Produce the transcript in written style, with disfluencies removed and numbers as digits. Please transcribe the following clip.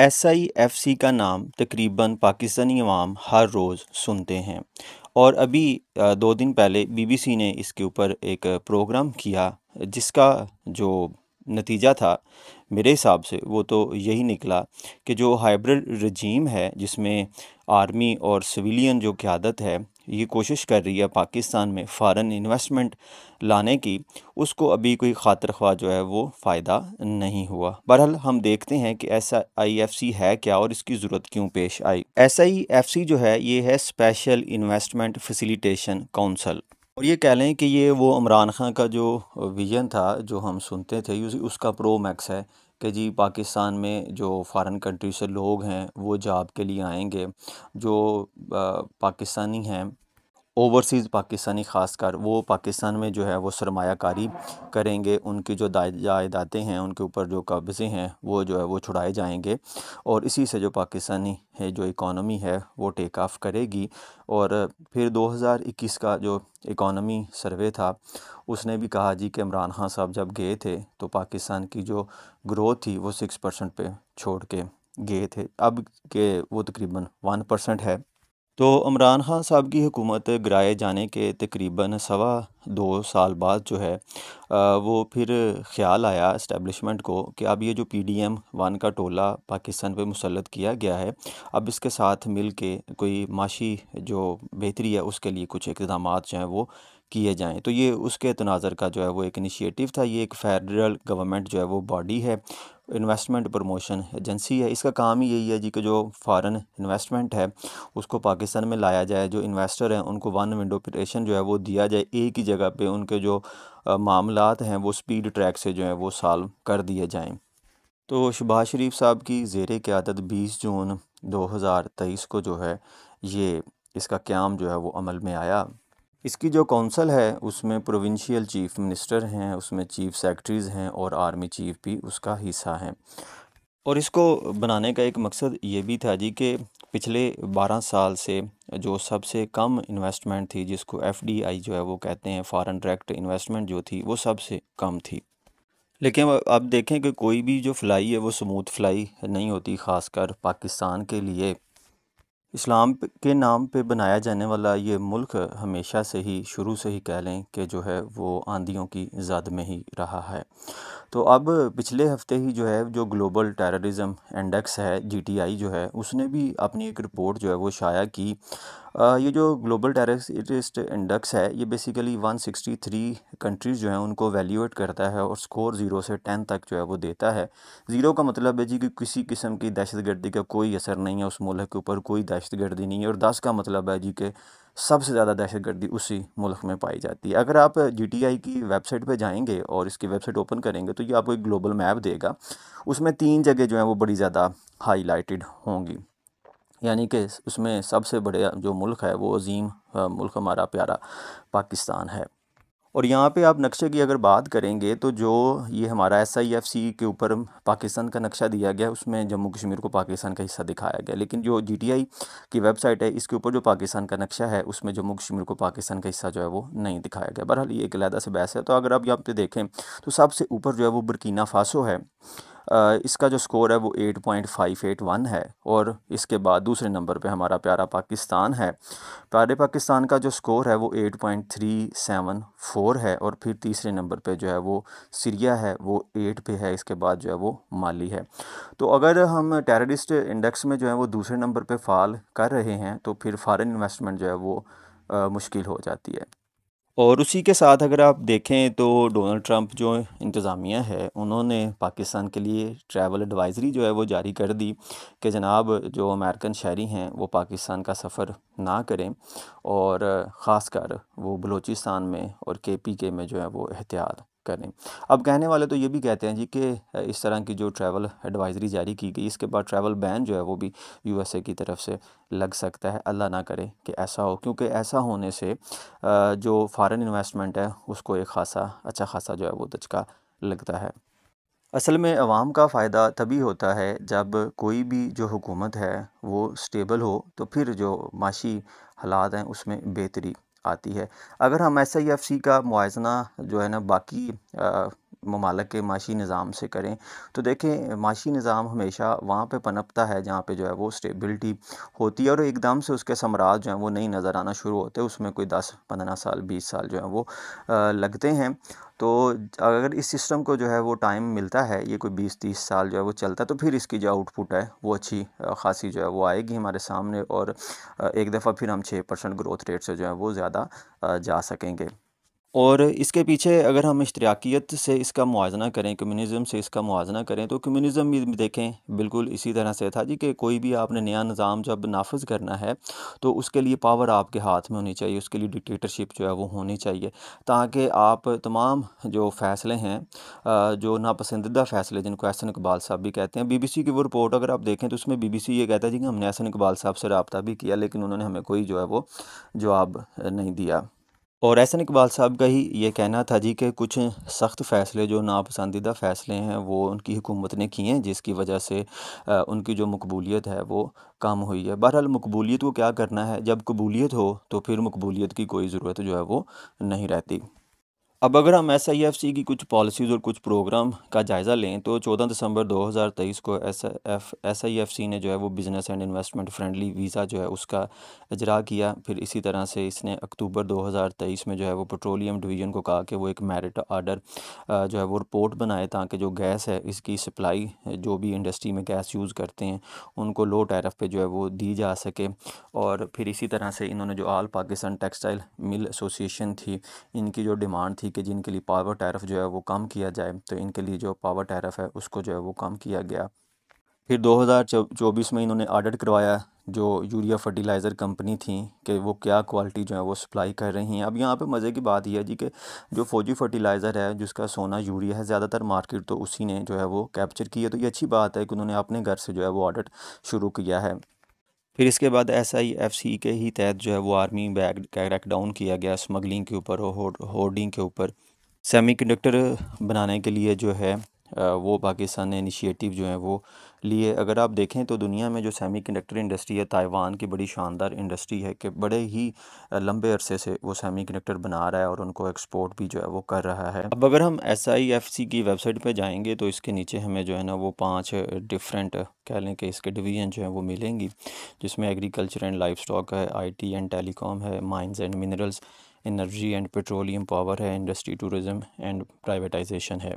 SIFC का नाम तकरीबन पाकिस्तानी अवाम हर रोज़ सुनते हैं और अभी 2 दिन पहले BBC ने इसके ऊपर एक प्रोग्राम किया जिसका जो नतीजा था मेरे हिसाब से वो तो यही निकला कि जो हाइब्रिड रजीम है जिसमें आर्मी और सिविलियन जो क़यादत है ये कोशिश कर रही है पाकिस्तान में फ़ॉरेन इन्वेस्टमेंट लाने की, उसको अभी कोई खातिर ख्वाह जो है वो फ़ायदा नहीं हुआ। बहरहाल हम देखते हैं कि SIFC है क्या और इसकी ज़रूरत क्यों पेश आई। SIFC जो है ये है स्पेशल इन्वेस्टमेंट फैसिलिटेशन काउंसिल, और ये कह लें कि ये वो इमरान खान का जो विजन था जो हम सुनते थे उसका प्रो मैक्स है कि जी पाकिस्तान में जो फ़ॉरेन कंट्री से लोग हैं वो जॉब के लिए आएंगे, जो पाकिस्तानी हैं ओवरसीज़ पाकिस्तानी ख़ासकर वो पाकिस्तान में जो है वो सरमायाकारी करेंगे, उनकी जो जायदादें हैं उनके ऊपर जो कब्ज़े हैं वो जो है वो छुड़ाए जाएंगे और इसी से जो पाकिस्तानी है जो इकॉनमी है वो टेक ऑफ करेगी। और फिर 2021 का जो इकॉनमी सर्वे था उसने भी कहा जी कि इमरान खान साहब जब गए थे तो पाकिस्तान की जो ग्रोथ थी वो 6% पे छोड़ के गए थे, अब के वो तकरीबन 1% है। तो इमरान खान साहब की हुकूमत गिराए जाने के तकरीबन 2.25 साल बाद जो है वो फिर ख्याल आया इस्टेब्लिशमेंट को कि अब ये जो PDM-1 का टोला पाकिस्तान पे मुसल्लत किया गया है, अब इसके साथ मिल के कोई माशी जो बेहतरी है उसके लिए कुछ इक़दामात जो हैं वो किए जाएँ। तो ये उसके तनाज़र का जो है वो एक इनिशिएटिव था। ये एक फेडरल गवर्नमेंट जो है वो बॉडी है, इन्वेस्टमेंट प्रमोशन एजेंसी है। इसका काम ही यही है जी कि जो फ़ॉरेन इन्वेस्टमेंट है उसको पाकिस्तान में लाया जाए, जो इन्वेस्टर हैं उनको वन विंडो ऑपरेशन जो है वो दिया जाए, एक ही जगह पे उनके जो मामलात हैं वो स्पीड ट्रैक से जो है वो सॉल्व कर दिए जाएं। तो शहबाज शरीफ साहब की ज़ेर क़यादत 20 जून 2023 को जो है ये इसका क़याम जो है वो अमल में आया। इसकी जो कौंसल है उसमें प्रोविंशियल चीफ मिनिस्टर हैं, उसमें चीफ सेक्रेटरीज़ हैं और आर्मी चीफ भी उसका हिस्सा हैं। और इसको बनाने का एक मकसद ये भी था जी कि पिछले 12 साल से जो सबसे कम इन्वेस्टमेंट थी जिसको FDI जो है वो कहते हैं, फॉरेन डायरेक्ट इन्वेस्टमेंट जो थी वो सबसे कम थी। लेकिन अब देखें कि कोई भी जो फ्लाई है वो स्मूथ फ्लाई नहीं होती, ख़ासकर पाकिस्तान के लिए। इस्लाम के नाम पे बनाया जाने वाला ये मुल्क हमेशा से ही, शुरू से ही कह लें कि जो है वो आंधियों की ज़द में ही रहा है। तो अब पिछले हफ्ते ही जो है जो ग्लोबल टेररिज्म इंडेक्स है GTI जो है उसने भी अपनी एक रिपोर्ट जो है वो शाया की। ये जो ग्लोबल टेररिस्ट इंडेक्स है ये बेसिकली 163 कंट्रीज़ जो हैं उनको वैल्यूएट करता है और स्कोर 0 से 10 तक जो है वो देता है। 0 का मतलब है जी कि किसी किस्म की दहशतगर्दी का कोई असर नहीं है, उस मुल्क के ऊपर कोई दहशतगर्दी नहीं है, और 10 का मतलब है जी कि सबसे ज़्यादा दहशतगर्दी उसी मुल्क में पाई जाती है। अगर आप GTI की वेबसाइट पे जाएंगे और इसकी वेबसाइट ओपन करेंगे तो ये आपको एक ग्लोबल मैप देगा, उसमें 3 जगह जो हैं वो बड़ी ज़्यादा हाईलाइटेड होंगी, यानी कि उसमें सबसे बड़े जो मुल्क है वो अजीम मुल्क हमारा प्यारा पाकिस्तान है। और यहाँ पे आप नक्शे की अगर बात करेंगे तो जो ये हमारा SIFC के ऊपर पाकिस्तान का नक्शा दिया गया उसमें जम्मू कश्मीर को पाकिस्तान का हिस्सा दिखाया गया, लेकिन जो GTI की वेबसाइट है इसके ऊपर जो पाकिस्तान का नक्शा है उसमें जम्मू कश्मीर को पाकिस्तान का हिस्सा जो है वो नहीं दिखाया गया। बहरहाल ये एक अलहदा से बहस है। तो अगर आप यहाँ पे देखें तो सबसे ऊपर जो है वो बुर्किना फासो है। इसका जो स्कोर है वो 8.581 है, और इसके बाद दूसरे नंबर पे हमारा प्यारा पाकिस्तान है। प्यारे पाकिस्तान का जो स्कोर है वो 8.374 है, और फिर तीसरे नंबर पे जो है वो सीरिया है, वो 8 पे है, इसके बाद जो है वो माली है। तो अगर हम टेररिस्ट इंडेक्स में जो है वो दूसरे नंबर पे फाल कर रहे हैं तो फिर फॉरेन इन्वेस्टमेंट जो है वो मुश्किल हो जाती है। और उसी के साथ अगर आप देखें तो डोनाल्ड ट्रंप जो इंतज़ामिया है उन्होंने पाकिस्तान के लिए ट्रैवल एडवाइज़री जो है वो जारी कर दी कि जनाब जो अमेरिकन शहरी हैं वो पाकिस्तान का सफ़र ना करें, और ख़ासकर वो बलूचिस्तान में और KPK में जो है वो एहतियात करें। अब कहने वाले तो ये भी कहते हैं जी कि इस तरह की जो ट्रैवल एडवाइज़री जारी की गई इसके बाद ट्रैवल बैन जो है वो भी USA की तरफ से लग सकता है। अल्लाह ना करे कि ऐसा हो, क्योंकि ऐसा होने से जो फॉरेन इन्वेस्टमेंट है उसको एक अच्छा खासा जो है वो दचका लगता है। असल में अवाम का फ़ायदा तभी होता है जब कोई भी जो हुकूमत है वो स्टेबल हो, तो फिर जो माशी हालात हैं उसमें बेहतरी आती है। अगर हम SIFC का मुआयना जो है ना बाकी ममालिक के माशी निज़ाम से करें, तो देखें माशी निज़ाम हमेशा वहाँ पे पनपता है जहाँ पे जो है वो स्टेबिलिटी होती है, और एकदम से उसके साम्राज्य जो हैं वो नहीं नज़र आना शुरू होते हैं। उसमें कोई 10-15 साल 20 साल जो है वो लगते हैं। तो अगर इस सिस्टम को जो है वो टाइम मिलता है, ये कोई 20-30 साल जो है वो चलता है, तो फिर इसकी जो आउटपुट है वो अच्छी खासी जो है वो आएगी हमारे सामने, और एक दफ़ा फिर हम 6% ग्रोथ रेट से जो है वो ज़्यादा जा सकेंगे। और इसके पीछे अगर हम इश्तराकियत से इसका मुवाज़ना करें, कम्युनिज़म से इसका मुवाज़ना करें, तो कम्युनिज़म भी देखें बिल्कुल इसी तरह से था जी, कि कोई भी आपने नया निज़ाम जब नाफिज़ करना है, तो उसके लिए पावर आपके हाथ में होनी चाहिए, उसके लिए डिक्टेटरशिप जो है वो होनी चाहिए, ताकि आप तमाम जो फ़ैसले हैं, जो नापसंदीदा फ़ैसले जिनको एहसन इकबाल साहब भी कहते हैं, बीबीसी की वो रिपोर्ट अगर आप देखें तो उसमें बीबीसी ये कहता है जी कि हमने एहसन इकबाल साहब से रब्ता भी किया, लेकिन उन्होंने हमें कोई जो है वो जवाब नहीं दिया। और एहसन इकबाल साहब का ही ये कहना था जी कि कुछ सख्त फ़ैसले जो नापसंदीदा फ़ैसले हैं वो उनकी हुकूमत ने किए हैं, जिसकी वजह से उनकी जो मकबूलियत है वो कम हुई है। बहरहाल मकबूलियत को क्या करना है, जब कबूलियत हो तो फिर मकबूलियत की कोई ज़रूरत जो है वो नहीं रहती। अब अगर हम SIFC की कुछ पॉलिसीज़ और कुछ प्रोग्राम का जायज़ा लें, तो 14 दिसंबर 2023 को SIFC ने जो है वो business and investment friendly visa जो है उसका इजरा किया। फिर इसी तरह से इसने अक्टूबर 2023 में जो है वो पेट्रोलियम डिवीज़न को कहा कि वो एक मेरिट आर्डर जो है वो रिपोर्ट बनाए, ताकि जो गैस है इसकी सप्लाई, जो भी इंडस्ट्री में गैस यूज़ करते हैं उनको लो टैरिफ पे जो है वो दी जा सके। और फिर इसी तरह से इन्होंने जो all Pakistan textile mill association थी, इनकी जो डिमांड थी कि जिनके लिए पावर टैरिफ जो है वो कम किया जाए, तो इनके लिए जो पावर टैरिफ है उसको जो है वो कम किया गया। फिर 2024 में इन्होंने ऑडिट करवाया जो यूरिया फर्टिलाइज़र कंपनी थी, कि वो क्या क्वालिटी जो है वो सप्लाई कर रही हैं। अब यहाँ पे मज़े की बात यह है जी कि जो फौजी फर्टिलाइज़र है जिसका सोना यूरिया है, ज़्यादातर मार्केट तो उसी ने जो है वो कैप्चर की है। तो ये अच्छी बात है कि उन्होंने अपने घर से जो है वो ऑडिट शुरू किया है। फिर इसके बाद SIFC के ही तहत जो है वो आर्मी बैग क्रैकडाउन किया गया स्मगलिंग के ऊपर और होर्डिंग के ऊपर। सेमीकंडक्टर बनाने के लिए जो है वो पाकिस्तान ने इनिशिएटिव जो है वो लिए। अगर आप देखें तो दुनिया में जो सेमीकंडक्टर इंडस्ट्री है, ताइवान की बड़ी शानदार इंडस्ट्री है, कि बड़े ही लंबे अरसे से वो सेमीकंडक्टर बना रहा है और उनको एक्सपोर्ट भी जो है वो कर रहा है। अब अगर हम SIFC की वेबसाइट पे जाएंगे तो इसके नीचे हमें जो है ना वो 5 डिफरेंट कह लें कि इसके डिवीज़न जो है वो मिलेंगी, जिसमें एग्रीकल्चर एंड लाइफ स्टॉक है, IT एंड टेलीकॉम है, mines and minerals, energy and petroleum power है, इंडस्ट्री टूरिज़म एंड प्राइवेटाइजेशन है।